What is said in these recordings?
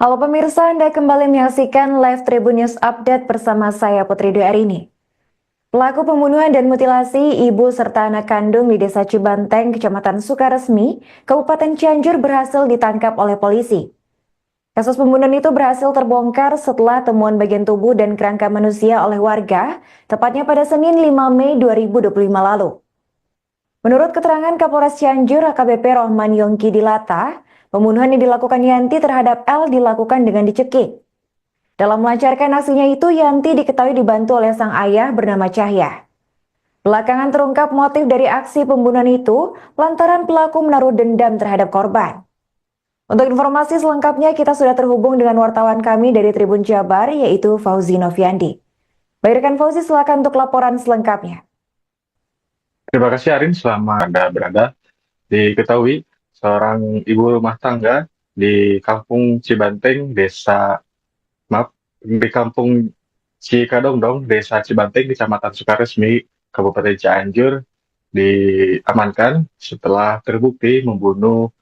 Halo pemirsa, Anda kembali menyaksikan live Tribun News Update bersama saya Putri Dwi Arini. Pelaku pembunuhan dan mutilasi ibu serta anak kandung di Desa Cibanteng, Kecamatan Sukaresmi, Kabupaten Cianjur berhasil ditangkap oleh polisi. Kasus pembunuhan itu berhasil terbongkar setelah temuan bagian tubuh dan kerangka manusia oleh warga, tepatnya pada Senin 5 Mei 2025 lalu. Menurut keterangan Kapolres Cianjur AKBP Rohman Yongki Dilata, pembunuhan yang dilakukan Yanti terhadap L dilakukan dengan dicekik. Dalam melancarkan aksinya itu, Yanti diketahui dibantu oleh sang ayah bernama Cahya. Belakangan terungkap motif dari aksi pembunuhan itu lantaran pelaku menaruh dendam terhadap korban. Untuk informasi selengkapnya, kita sudah terhubung dengan wartawan kami dari Tribun Jabar, yaitu Fauzi Noviandi. Baik rekan Fauzi, silakan untuk laporan selengkapnya. Terima kasih Arin, selama Anda berada. Diketahui seorang ibu rumah tangga di Kampung Cibanteng, di Kampung Cikadongdong, Desa Cibanteng, Kecamatan Sukaresmi, Kabupaten Cianjur, diamankan setelah terbukti membunuh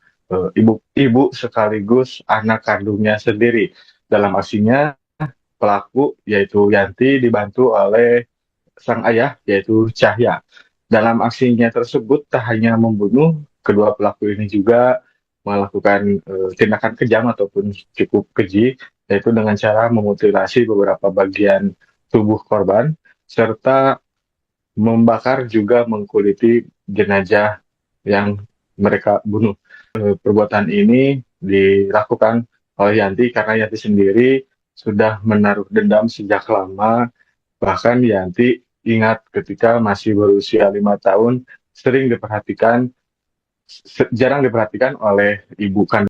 ibu sekaligus anak kandungnya sendiri. Dalam aksinya, pelaku yaitu Yanti dibantu oleh sang ayah yaitu Cahya. Dalam aksinya tersebut tak hanya membunuh, kedua pelaku ini juga melakukan tindakan kejam ataupun cukup keji, yaitu dengan cara memutilasi beberapa bagian tubuh korban serta membakar juga mengkuliti jenazah yang mereka bunuh. Perbuatan ini dilakukan oleh Yanti karena Yanti sendiri sudah menaruh dendam sejak lama. Bahkan Yanti ingat ketika masih berusia 5 tahun, jarang diperhatikan oleh ibu kandung.